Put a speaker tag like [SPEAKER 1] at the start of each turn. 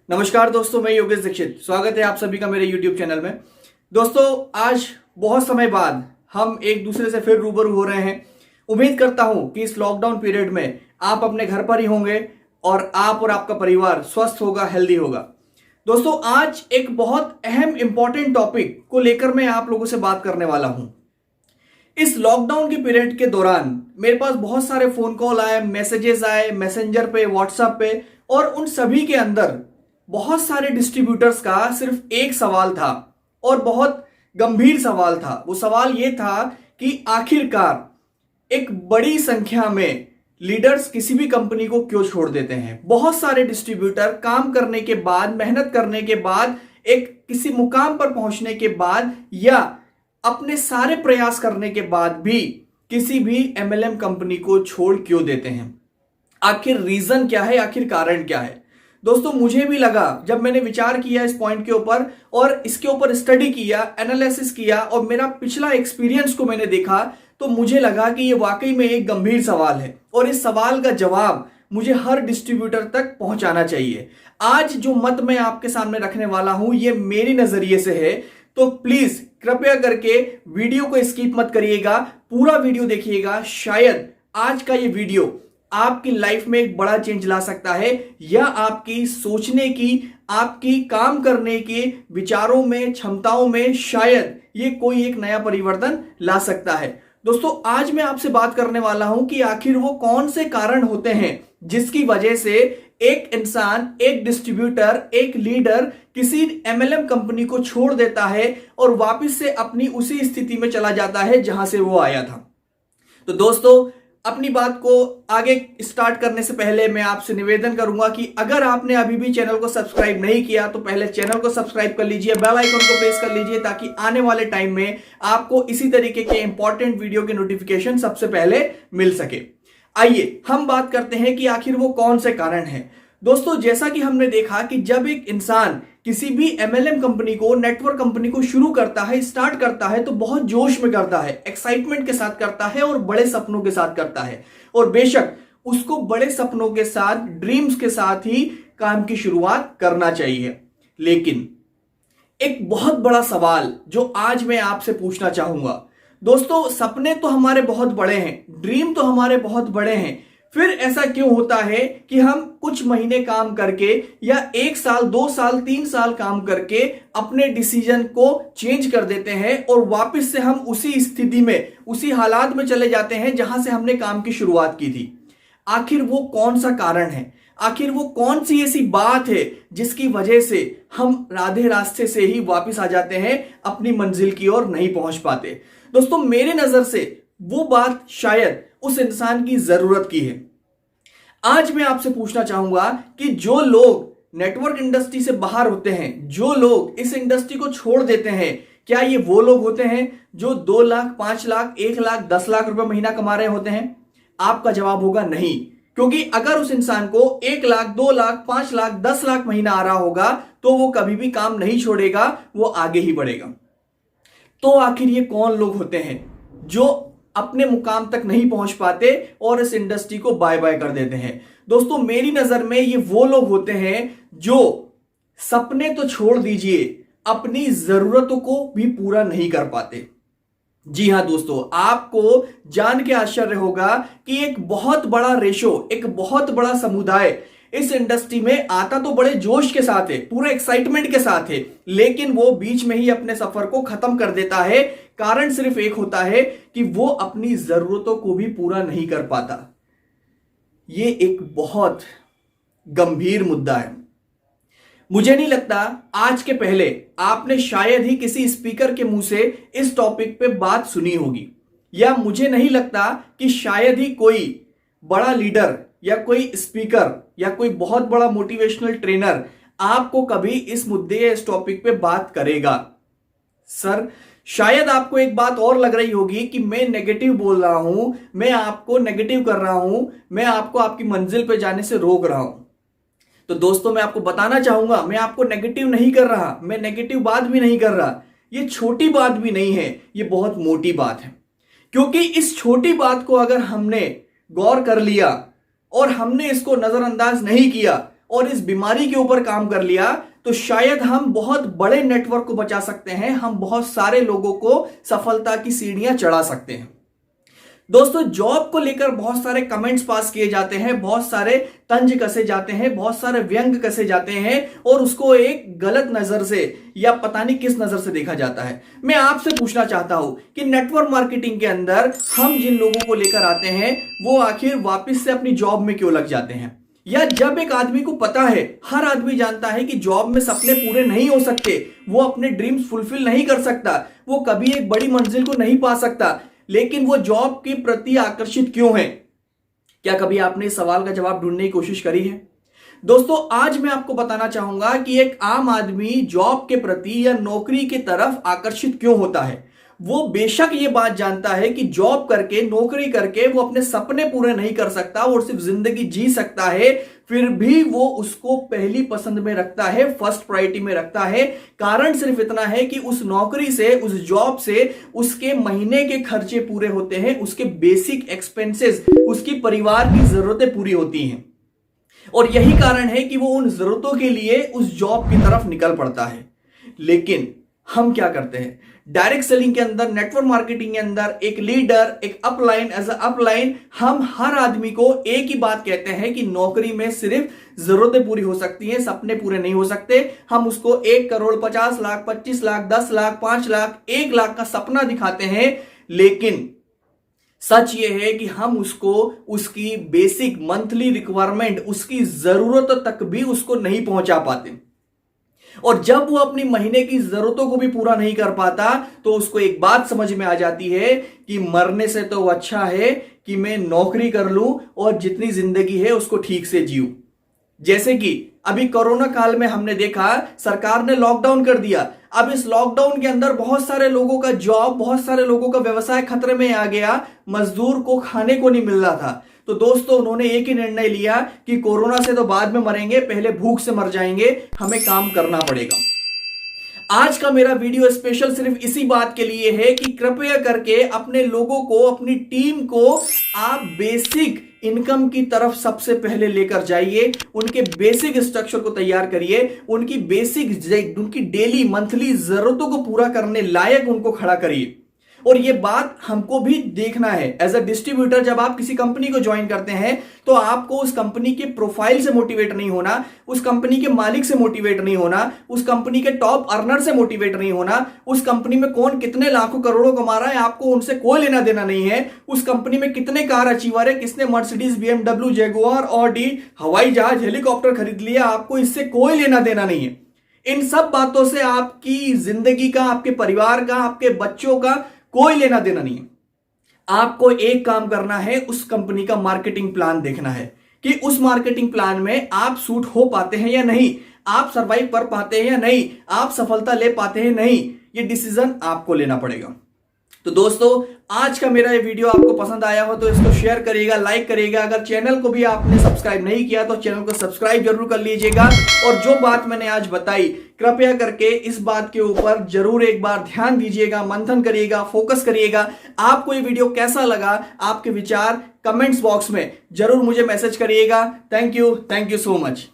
[SPEAKER 1] नमस्कार दोस्तों, मैं योगेश दीक्षित। स्वागत है आप सभी का मेरे YouTube चैनल में। दोस्तों, आज बहुत समय बाद हम एक दूसरे से फिर रूबरू हो रहे हैं। उम्मीद करता हूं कि इस लॉकडाउन पीरियड में आप अपने घर पर ही होंगे और आप और आपका परिवार स्वस्थ होगा, हेल्दी होगा। दोस्तों, आज एक बहुत अहम इंपॉर्टेंट टॉपिक को लेकर मैं आप लोगों से बात करने वाला हूं। इस लॉकडाउन के पीरियड के दौरान मेरे पास बहुत सारे फोन कॉल आए, मैसेजेस आए, मैसेंजर पे, व्हाट्सएप पे, और उन सभी के अंदर बहुत सारे डिस्ट्रीब्यूटर्स का सिर्फ एक सवाल था और बहुत गंभीर सवाल था। वो सवाल ये था कि आखिरकार एक बड़ी संख्या में लीडर्स किसी भी कंपनी को क्यों छोड़ देते हैं। बहुत सारे डिस्ट्रीब्यूटर काम करने के बाद, मेहनत करने के बाद, एक किसी मुकाम पर पहुंचने के बाद या अपने सारे प्रयास करने के बाद भी किसी भी एमएलएम कंपनी को छोड़ क्यों देते हैं। आखिर रीजन क्या है, आखिर कारण क्या है। दोस्तों, मुझे भी लगा, जब मैंने विचार किया इस पॉइंट के ऊपर और इसके ऊपर स्टडी किया, एनालिसिस किया और मेरा पिछला एक्सपीरियंस को मैंने देखा, तो मुझे लगा कि ये वाकई में एक गंभीर सवाल है और इस सवाल का जवाब मुझे हर डिस्ट्रीब्यूटर तक पहुंचाना चाहिए। आज जो मत मैं आपके सामने रखने वाला हूं, ये मेरी नजरिए से है, तो प्लीज कृपया करके वीडियो को स्किप मत करिएगा, पूरा वीडियो देखिएगा। शायद आज का ये वीडियो आपकी लाइफ में एक बड़ा चेंज ला सकता है या आपकी सोचने की, आपकी काम करने के विचारों में, क्षमताओं में शायद ये कोई एक नया परिवर्तन ला सकता है। दोस्तों, आज मैं आपसे बात करने वाला हूं कि आखिर वो कौन से कारण होते हैं जिसकी वजह से एक इंसान, एक डिस्ट्रीब्यूटर, एक लीडर किसी एमएलएम कंपनी को छोड़ देता है और वापस से अपनी उसी स्थिति में चला जाता है जहां से वो आया था। तो दोस्तों, अपनी बात को आगे स्टार्ट करने से पहले मैं आपसे निवेदन करूंगा कि अगर आपने अभी भी चैनल को सब्सक्राइब नहीं किया तो पहले चैनल को सब्सक्राइब कर लीजिए, बेल आइकन को प्रेस कर लीजिए, ताकि आने वाले टाइम में आपको इसी तरीके के इंपॉर्टेंट वीडियो के नोटिफिकेशन सबसे पहले मिल सके। आइए हम बात करते हैं कि आखिर वो कौन से कारण हैं। दोस्तों, जैसा कि हमने देखा कि जब एक इंसान किसी भी एमएलएम कंपनी को, नेटवर्क कंपनी को शुरू करता है, स्टार्ट करता है, तो बहुत जोश में करता है, एक्साइटमेंट के साथ करता है और बड़े सपनों के साथ करता है। और बेशक उसको बड़े सपनों के साथ, ड्रीम्स के साथ ही काम की शुरुआत करना चाहिए। लेकिन एक बहुत बड़ा सवाल जो आज मैं आपसे पूछना चाहूंगा, दोस्तों, सपने तो हमारे बहुत बड़े हैं, ड्रीम तो हमारे बहुत बड़े हैं, फिर ऐसा क्यों होता है कि हम कुछ महीने काम करके या 1 साल, 2 साल, 3 साल काम करके अपने डिसीजन को चेंज कर देते हैं और वापस से हम उसी स्थिति में, उसी हालात में चले जाते हैं जहां से हमने काम की शुरुआत की थी। आखिर वो कौन सा कारण है, आखिर वो कौन सी ऐसी बात है जिसकी वजह से हम आधे रास्ते से ही वापस आ जाते हैं, अपनी मंजिल की ओर नहीं पहुंच पाते। दोस्तों, मेरे नजर से वो बात शायद उस इंसान की जरूरत की है। आज मैं आपसे पूछना चाहूंगा कि जो लोग नेटवर्क इंडस्ट्री से बाहर होते हैं, जो लोग इस इंडस्ट्री को छोड़ देते हैं, क्या ये वो लोग होते हैं जो 2 लाख, 5 लाख, 1 लाख, 10 लाख रुपए महीना कमा रहे होते हैं? आपका जवाब होगा नहीं, क्योंकि अगर उस इंसान को 1 लाख, 2 लाख, 5 लाख, 10 लाख महीना आ रहा होगा तो वो कभी भी काम नहीं छोड़ेगा, वो आगे ही बढ़ेगा। तो आखिर ये कौन लोग होते हैं जो अपने मुकाम तक नहीं पहुंच पाते और इस इंडस्ट्री को बाय बाय कर देते हैं? दोस्तों, मेरी नजर में ये वो लोग होते हैं जो सपने तो छोड़ दीजिए, अपनी जरूरतों को भी पूरा नहीं कर पाते। जी हां दोस्तों, आपको जान के आश्चर्य होगा कि एक बहुत बड़ा रेशो, एक बहुत बड़ा समुदाय इस इंडस्ट्री में आता तो बड़े जोश के साथ है, पूरे एक्साइटमेंट के साथ है, लेकिन वो बीच में ही अपने सफर को खत्म कर देता है। कारण सिर्फ एक होता है कि वो अपनी जरूरतों को भी पूरा नहीं कर पाता। ये एक बहुत गंभीर मुद्दा है। मुझे नहीं लगता आज के पहले आपने शायद ही किसी स्पीकर के मुंह से इस टॉपिक पे बात सुनी होगी, या मुझे नहीं लगता कि शायद ही कोई बड़ा लीडर या कोई स्पीकर या कोई बहुत बड़ा मोटिवेशनल ट्रेनर आपको कभी इस मुद्दे या इस टॉपिक पे बात करेगा। सर, शायद आपको एक बात और लग रही होगी कि मैं नेगेटिव बोल रहा हूं, मैं आपको नेगेटिव कर रहा हूं, मैं आपको आपकी मंजिल पे जाने से रोक रहा हूं। तो दोस्तों, मैं आपको बताना चाहूंगा, मैं आपको नेगेटिव नहीं कर रहा, मैं नेगेटिव बात भी नहीं कर रहा। ये छोटी बात भी नहीं है, ये बहुत मोटी बात है। क्योंकि इस छोटी बात को अगर हमने गौर कर लिया और हमने इसको नजरअंदाज नहीं किया और इस बीमारी के ऊपर काम कर लिया तो शायद हम बहुत बड़े नेटवर्क को बचा सकते हैं, हम बहुत सारे लोगों को सफलता की सीढ़ियां चढ़ा सकते हैं। दोस्तों, जॉब को लेकर बहुत सारे कमेंट्स पास किए जाते हैं, बहुत सारे तंज कसे जाते हैं, बहुत सारे व्यंग कसे जाते हैं और उसको एक गलत नजर से या पता नहीं किस नजर से देखा जाता है। मैं आपसे पूछना चाहता हूं कि नेटवर्क मार्केटिंग के अंदर हम जिन लोगों को लेकर आते हैं वो आखिर वापस से अपनी जॉब में क्यों लग जाते हैं? या जब एक आदमी को पता है, हर आदमी जानता है कि जॉब में सपने पूरे नहीं हो सकते, वो अपने ड्रीम्स फुलफिल नहीं कर सकता, वो कभी एक बड़ी मंजिल को नहीं पा सकता, लेकिन वो जॉब के प्रति आकर्षित क्यों है? क्या कभी आपने इस सवाल का जवाब ढूंढने की कोशिश करी है? दोस्तों, आज मैं आपको बताना चाहूंगा कि एक आम आदमी जॉब के प्रति या नौकरी की तरफ आकर्षित क्यों होता है। वो बेशक ये बात जानता है कि जॉब करके, नौकरी करके वो अपने सपने पूरे नहीं कर सकता और सिर्फ जिंदगी जी सकता है, फिर भी वो उसको पहली पसंद में रखता है, फर्स्ट प्रायोरिटी में रखता है। कारण सिर्फ इतना है कि उस नौकरी से, उस जॉब से उसके महीने के खर्चे पूरे होते हैं, उसके बेसिक एक्सपेंसेस, उसकी परिवार की जरूरतें पूरी होती हैं और यही कारण है कि वो उन जरूरतों के लिए उस जॉब की तरफ निकल पड़ता है। लेकिन हम क्या करते हैं? डायरेक्ट सेलिंग के अंदर, नेटवर्क मार्केटिंग के अंदर एक लीडर, एक अपलाइन, एज अ अपलाइन हम हर आदमी को एक ही बात कहते हैं कि नौकरी में सिर्फ जरूरतें पूरी हो सकती हैं, सपने पूरे नहीं हो सकते। हम उसको 1 करोड़ 50 लाख 25 लाख 10 लाख 5 लाख 1 लाख का सपना दिखाते हैं, लेकिन सच ये है कि हम उसको उसकी बेसिक मंथली रिक्वायरमेंट, उसकी जरूरत तक भी उसको नहीं पहुंचा पाते। और जब वो अपनी महीने की जरूरतों को भी पूरा नहीं कर पाता तो उसको एक बात समझ में आ जाती है कि मरने से तो अच्छा है कि मैं नौकरी कर लूं और जितनी जिंदगी है उसको ठीक से जीऊं। जैसे कि अभी कोरोना काल में हमने देखा, सरकार ने लॉकडाउन कर दिया। अब इस लॉकडाउन के अंदर बहुत सारे लोगों का जॉब, बहुत सारे लोगों का व्यवसाय खतरे में आ गया, मजदूर को खाने को नहीं मिल रहा था। तो दोस्तों, उन्होंने एक ही निर्णय लिया कि कोरोना से तो बाद में मरेंगे, पहले भूख से मर जाएंगे, हमें काम करना पड़ेगा। आज का मेरा वीडियो स्पेशल सिर्फ इसी बात के लिए है कि कृपया करके अपने लोगों को, अपनी टीम को आप बेसिक इनकम की तरफ सबसे पहले लेकर जाइए, उनके बेसिक स्ट्रक्चर को तैयार करिए, उनकी डेली मंथली जरूरतों को पूरा करने लायक उनको खड़ा करिए। और ये बात हमको भी देखना है। एज अ डिस्ट्रीब्यूटर जब आप किसी कंपनी को ज्वाइन करते हैं तो आपको उस कंपनी के प्रोफाइल से मोटिवेट नहीं होना, उस कंपनी के मालिक से मोटिवेट नहीं होना, उस कंपनी के टॉप अर्नर से मोटिवेट नहीं होना, उस कंपनी में कौन कितने लाखों करोड़ों कमा रहा है आपको उनसे कोई लेना देना नहीं है, उस कंपनी में कितने कार अचीवर है, किसने मर्सिडीज, BMW, जैगुआर, ऑडी, हवाई जहाज, हेलीकॉप्टर खरीद लिया, आपको इससे कोई लेना देना नहीं है। इन सब बातों से आपकी जिंदगी का, आपके परिवार का, आपके बच्चों का कोई लेना देना नहीं है। आपको एक काम करना है, उस कंपनी का मार्केटिंग प्लान देखना है कि उस मार्केटिंग प्लान में आप सूट हो पाते हैं या नहीं, आप सरवाइव कर पाते हैं या नहीं, आप सफलता ले पाते हैं नहीं, ये डिसीजन आपको लेना पड़ेगा। तो दोस्तों, आज का मेरा ये वीडियो आपको पसंद आया हो तो इसको शेयर करिएगा, लाइक करिएगा। अगर चैनल को भी आपने सब्सक्राइब नहीं किया तो चैनल को सब्सक्राइब जरूर कर लीजिएगा। और जो बात मैंने आज बताई, कृपया करके इस बात के ऊपर जरूर एक बार ध्यान दीजिएगा, मंथन करिएगा, फोकस करिएगा। आपको ये वीडियो कैसा लगा, आपके विचार कमेंट्स बॉक्स में जरूर मुझे मैसेज करिएगा। Thank you so much.